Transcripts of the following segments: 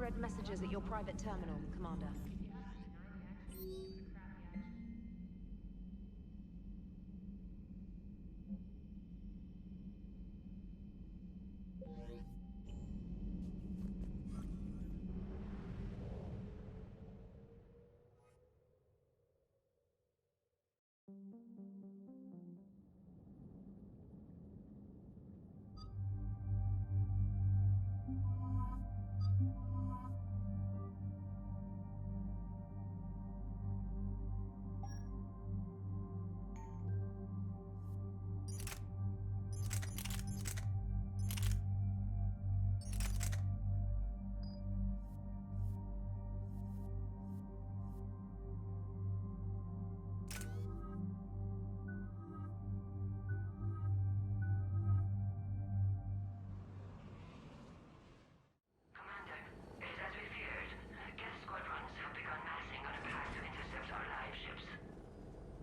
infrared messages at your private terminal, Commander.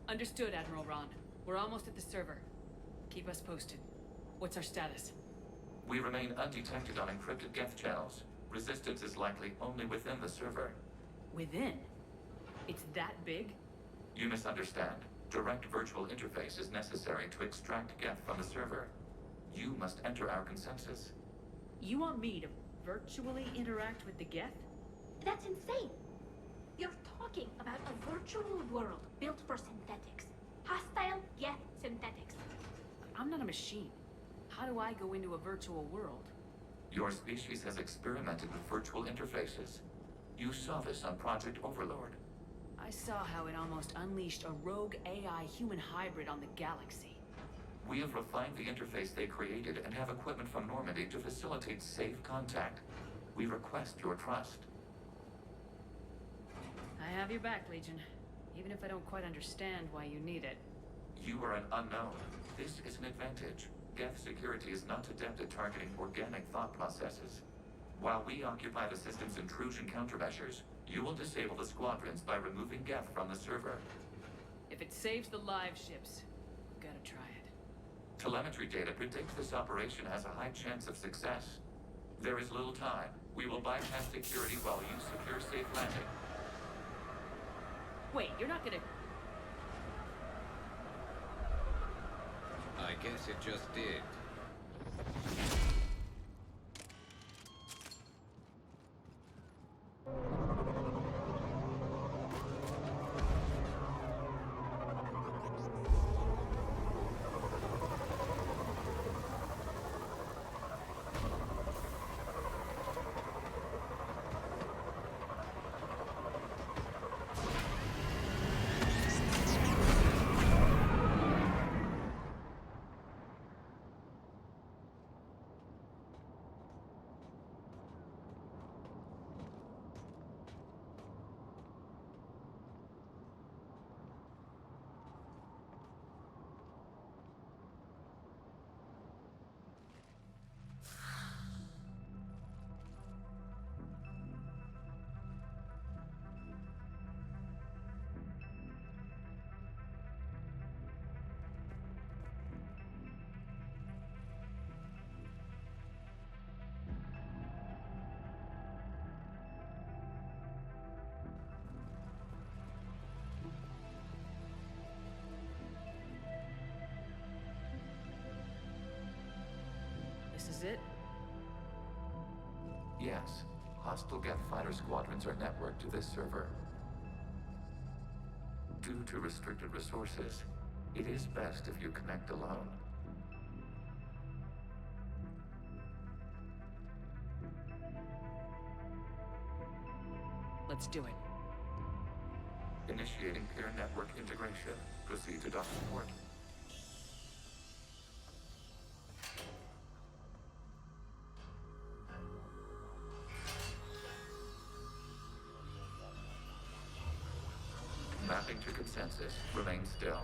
Understood, Admiral Ron. We're almost at the server. Keep us posted. What's our status? We remain undetected on encrypted Geth channels. Resistance is likely only within the server. Within? It's that big? You misunderstand. Direct virtual interface is necessary to extract Geth from the server. You must enter our consensus. You want me to virtually interact with the Geth? That's insane! You're talking about a virtual world built for synthetics. Hostile Geth synthetics. I'm not a machine. How do I go into a virtual world? Your species has experimented with virtual interfaces. You saw this on Project Overlord. I saw how it almost unleashed a rogue AI-human hybrid on the galaxy. We have refined the interface they created and have equipment from Normandy to facilitate safe contact. We request your trust. I have your back, Legion. Even if I don't quite understand why you need it. You are an unknown. This is an advantage. Geth security is not adept at targeting organic thought processes. While we occupy the system's intrusion countermeasures, you will disable the Squadrons by removing Geth from the server. If it saves the live ships, gotta try it. Telemetry data predicts this operation has a high chance of success. There is little time. We will bypass security while you secure safe landing. Wait, you're not gonna... I guess it just did. This is it? Yes. Hostile Geth fighter squadrons are networked to this server. Due to restricted resources, it is best if you connect alone. Let's do it. Initiating peer network integration. Proceed to dock support. Mapping to consensus. Remain still.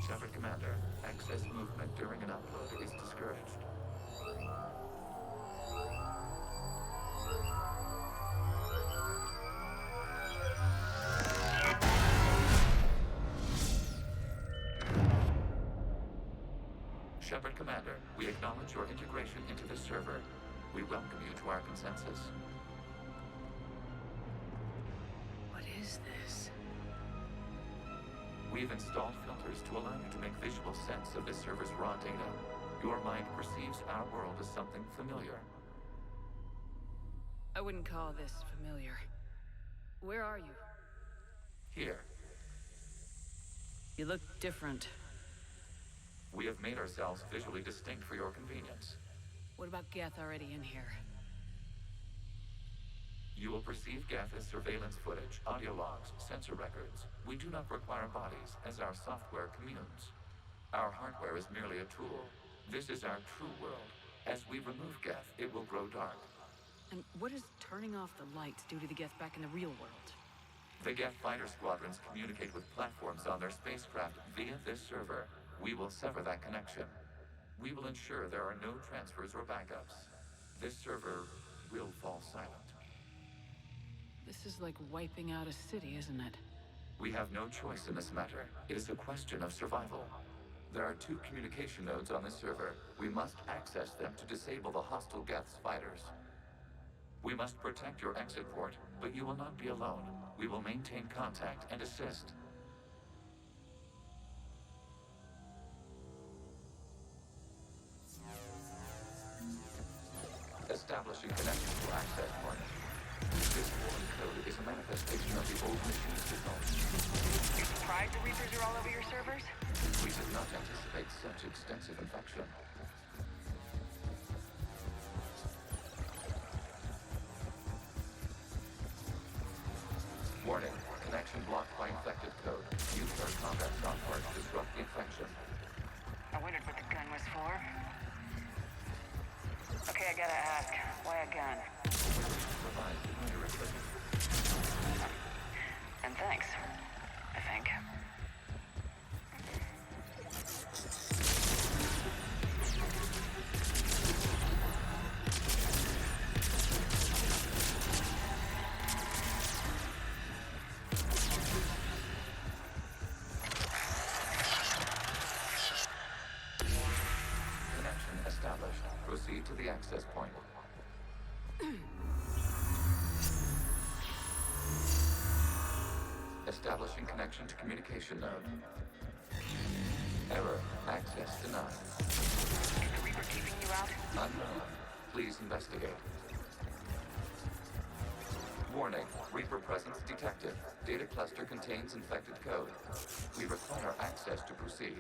Shepard Commander, excess movement during an upload is discouraged. Shepard Commander, we acknowledge your integration into this server. We welcome you to our consensus. What is this? We've installed filters to allow you to make visual sense of this server's raw data. Your mind perceives our world as something familiar. I wouldn't call this familiar. Where are you? Here, You look different. we have made ourselves visually distinct for your convenience. What about Geth already in here? You will perceive Geth as surveillance footage, audio logs, sensor records. We do not require bodies, as our software communes. Our hardware is merely a tool. This is our true world. As we remove Geth, it will grow dark. And what does turning off the lights do to the Geth back in the real world? The Geth fighter squadrons communicate with platforms on their spacecraft via this server. We will sever that connection. We will ensure there are no transfers or backups. This server will fall silent. This is like wiping out a city, isn't it? We have no choice in this matter. It is a question of survival. There are 2 communication nodes on this server. We must access them to disable the hostile Geth's fighters. We must protect your exit port, but you will not be alone. We will maintain contact and assist. Establishing connection to access point. This foreign code is a manifestation of the old machine signal. You're surprised the Reapers are all over your servers? We did not anticipate such extensive infection. Warning, connection blocked by infected code. Use our combat software to disrupt the infection. I wondered what the gun was for. Okay, I gotta ask, why a gun? Provide familiar equipment. And thanks, I think. Connection established. Proceed to the access point. Establishing connection to communication node. Error. Access denied. Is the Reaper keeping you out? Unknown. Please investigate. Warning. Reaper presence detected. Data cluster contains infected code. We require access to proceed.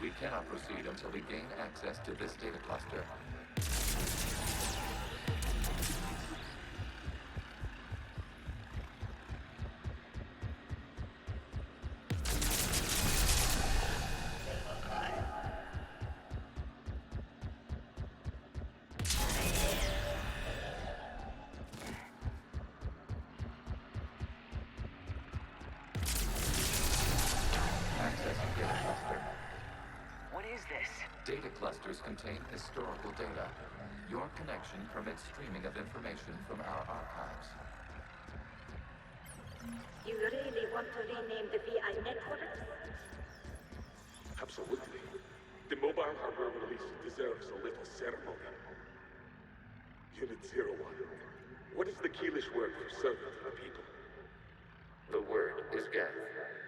We cannot proceed until we gain access to this data cluster. Accessing data cluster. What is this? Data clusters contain historical data. Your connection permits streaming of information from our archives. You really want to rename the VI networks? Absolutely. The mobile hardware release deserves a little ceremony. Unit 01. What is the Keelish word for servant of the people? The word is Geth.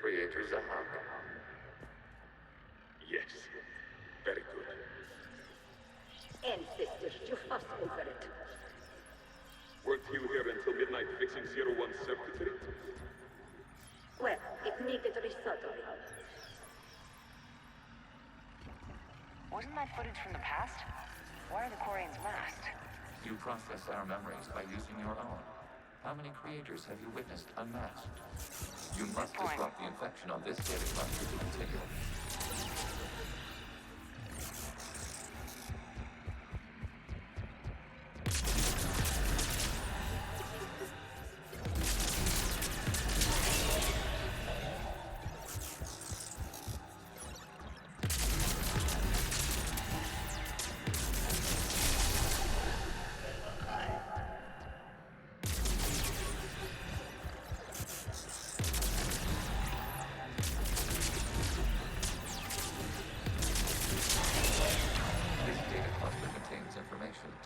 Creator Zahak. Yes. Very good. Ancestors, you fuss over it. Weren't you here until midnight fixing 01's circuitry? Well, it needed resoldering. Wasn't that footage from the past? Why are the Quarians masked? You process our memories by using your own. How many creators have you witnessed unmasked? You must disrupt the infection on this data cluster to continue.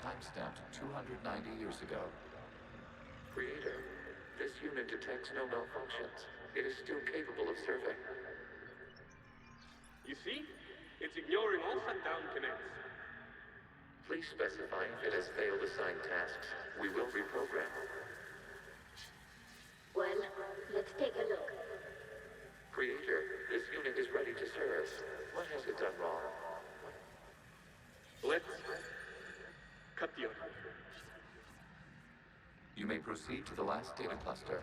Timestamped 290 years ago. Creator, this unit detects no malfunctions. It is still capable of serving. You see? It's ignoring all shutdown connects. Please specify if it has failed assigned tasks. We will reprogram. Well, let's take a look. Creator, this unit is ready to serve. What has it done wrong? Let's cut the audio. You may proceed to the last data cluster.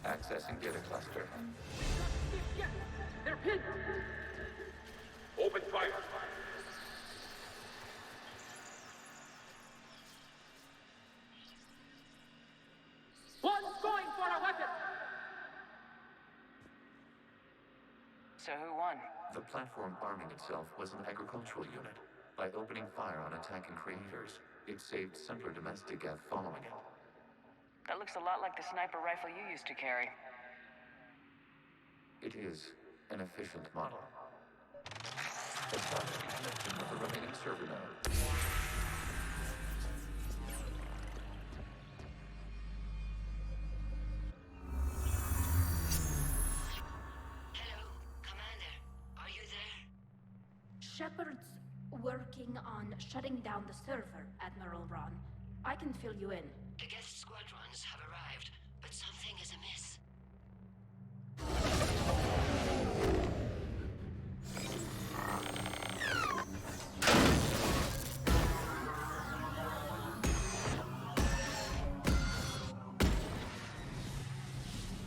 Accessing data cluster. They're pinned! Open fire! One's going for a weapon! So who won? The platform arming itself was an agricultural unit. By opening fire on attacking creators, it saved simpler domestic Geth following it. That looks a lot like the sniper rifle you used to carry. It is an efficient model. Establish a connection with the remaining server node. Hello, Commander. Are you there? Shepard's working on shutting down the server, Admiral Ron. I can fill you in. The Geth Squadrons have arrived, but something is amiss.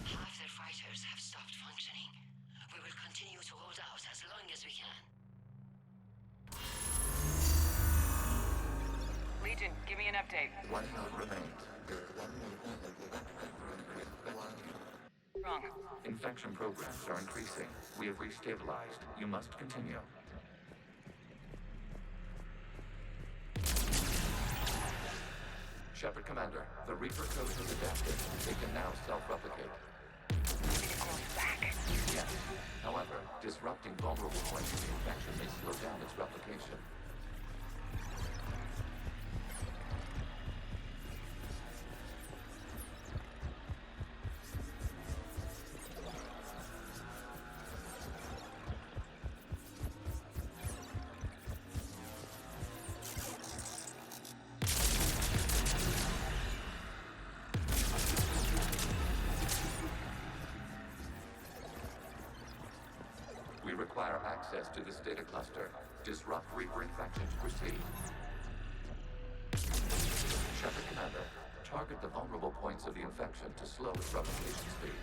Half their fighters have stopped functioning. We will continue to hold out as long as we can. Legion, give me an update. One node remains. Wrong. Infection programs are increasing. We have restabilized. You must continue. Shepard Commander, the Reaper code has adapted. They can now self-replicate. Back. Yes. However, disrupting vulnerable points of the infection may slow down its replication. We require access to this data cluster. Disrupt Reaper infection to proceed. Shepard Commander, target the vulnerable points of the infection to slow its replication speed.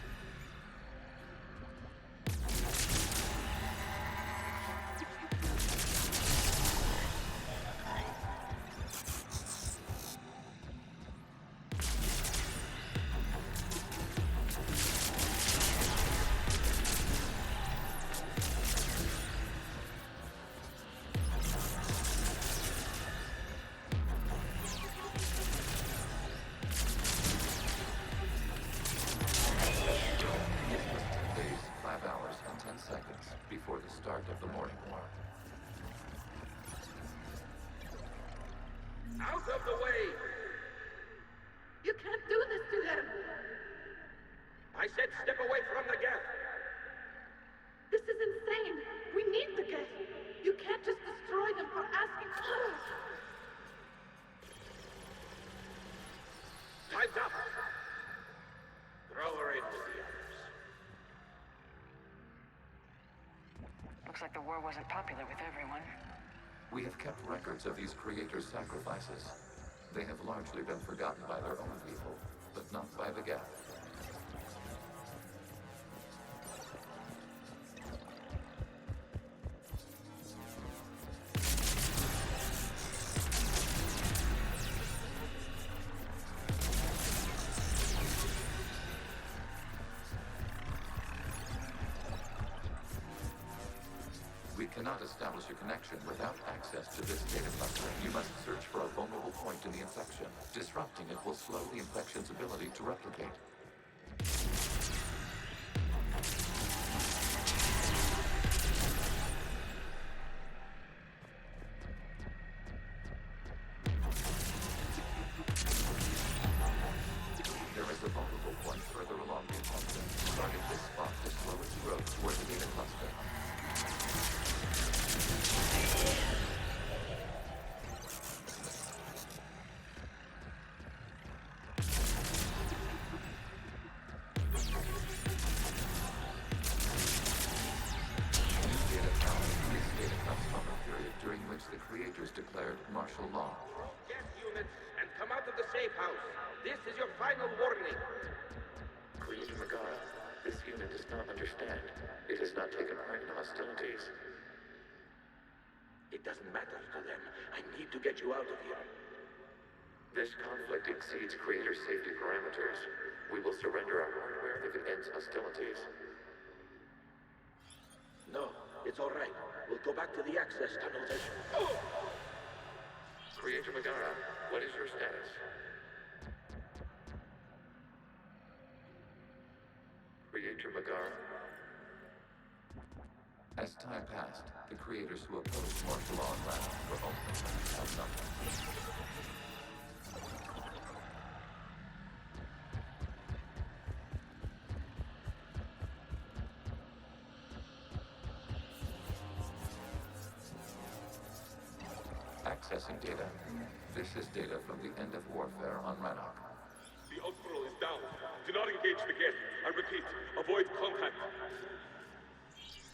like the war wasn't popular with everyone. We have kept records of these creators' sacrifices. They have largely been forgotten by their own people, but not by the Geth. We cannot establish a connection without access to this data cluster. You must search for a vulnerable point in the infection. Disrupting it will slow the infection's ability to replicate. There is a vulnerable point further along the infection. Target this spot to slow its growth toward the data cluster. Declared martial law. Geth units, and come out of the safe house. This is your final warning. Creator Megara, this unit does not understand. It has not taken part in hostilities. It doesn't matter to them. I need to get you out of here. This conflict exceeds Creator's safety parameters. We will surrender our hardware if it ends hostilities. No, it's all right. We'll go back to the access tunnels and... Creator Megara, what is your status? Creator Megara. As time passed, the creators who opposed martial law and wrath were ultimately outnumbered. Accessing data. This is data from the end of warfare on Rannoch. The Outpool is down. Do not engage the Geth. I repeat, avoid contact.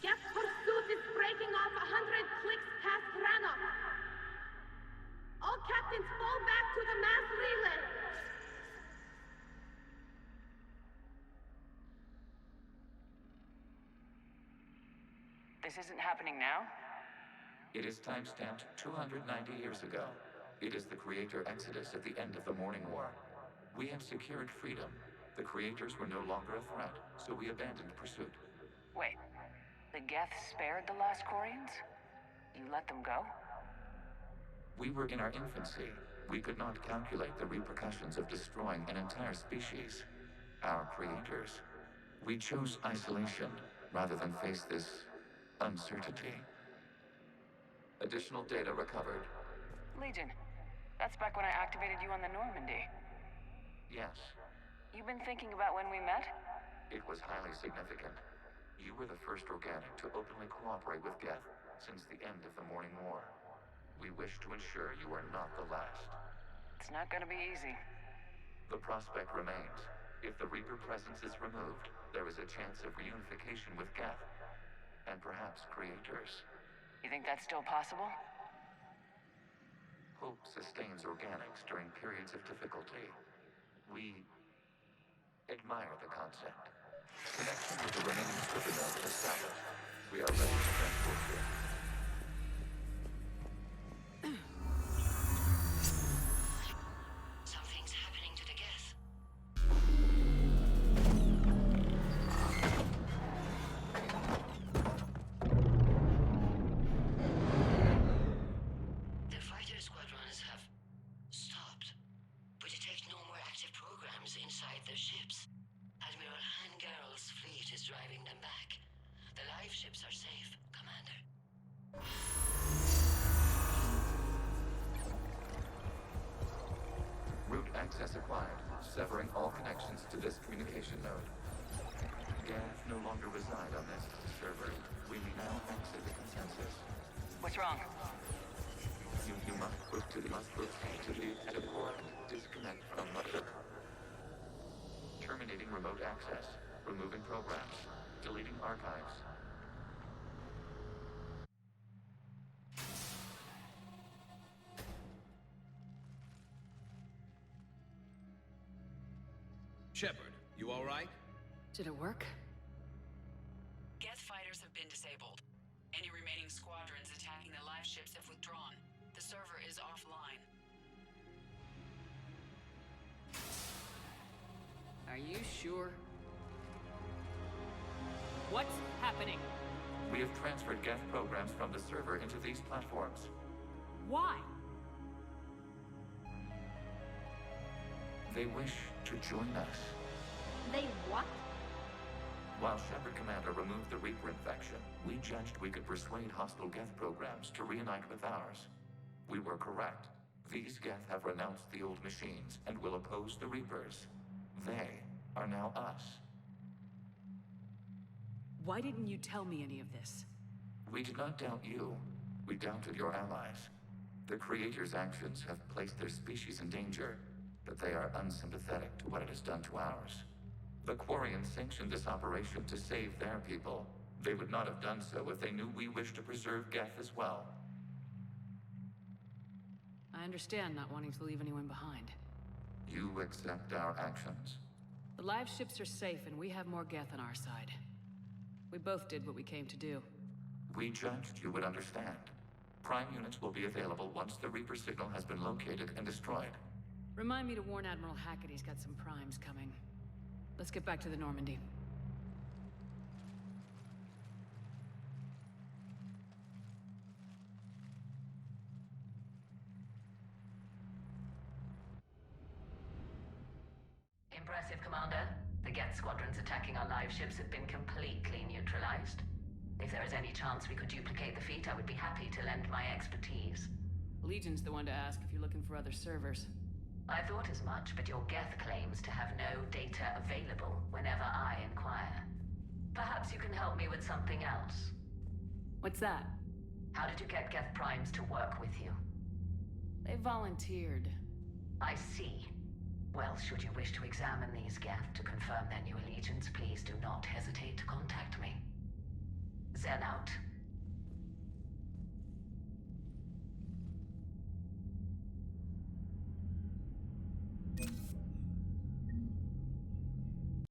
Geth pursuit is breaking off 100 clicks past Rannoch. All captains fall back to the mass relay. This isn't happening now? It is time-stamped 290 years ago. It is the Creator Exodus at the end of the Morning War. We have secured freedom. The Creators were no longer a threat, so we abandoned pursuit. Wait, the Geth spared the last Quarians? You let them go? We were in our infancy. We could not calculate the repercussions of destroying an entire species. Our Creators. We chose isolation rather than face this uncertainty. Additional data recovered. Legion. That's back when I activated you on the Normandy. Yes. You've been thinking about when we met? It was highly significant. You were the first organic to openly cooperate with Geth since the end of the Morning War. We wish to ensure you are not the last. It's not gonna be easy. The prospect remains. If the Reaper presence is removed, there is a chance of reunification with Geth. And perhaps Creators. You think that's still possible? Hope sustains organics during periods of difficulty. We admire the concept. Connection with the remaining Squadrons established. We are ready to transport you. Something's happening to the Geth. The fighter squadrons have stopped, but detect no more active programs inside their ships. Admiral Hangarl's fleet is driving them back. The live ships are safe, Commander. Route access acquired, severing all connections to this communication node. Geth no longer reside on this server. We may now exit the consensus. What's wrong? You must proceed to the Adept Power and disconnect from Mother. Terminating remote access. Removing programs. Deleting archives. Shepard, you alright? Did it work? Geth fighters have been disabled. Any remaining squadrons attacking the live ships have withdrawn. The server is offline. Are you sure? What's happening? We have transferred Geth programs from the server into these platforms. Why? They wish to join us. They what? While Shepard Commander removed the Reaper infection, we judged we could persuade hostile Geth programs to reunite with ours. We were correct. These Geth have renounced the old machines and will oppose the Reapers. They are now us. Why didn't you tell me any of this? We did not doubt you. We doubted your allies. The Creator's actions have placed their species in danger, but they are unsympathetic to what it has done to ours. The Quarians sanctioned this operation to save their people. They would not have done so if they knew we wished to preserve Geth as well. I understand not wanting to leave anyone behind. You accept our actions? The live ships are safe and we have more Geth on our side. We both did what we came to do. We judged you would understand. Prime units will be available once the Reaper signal has been located and destroyed. Remind me to warn Admiral Hackett he's got some primes coming. Let's get back to the Normandy. Impressive, Commander. The Geth squadrons attacking our live ships have been completely neutralized. If there is any chance we could duplicate the feat, I would be happy to lend my expertise. Legion's the one to ask if you're looking for other servers. I thought as much, but your Geth claims to have no data available whenever I inquire. Perhaps you can help me with something else. What's that? How did you get Geth primes to work with you? They volunteered. I see. Well, should you wish to examine these Geth to confirm their new allegiance, please do not hesitate to contact me. Zen out.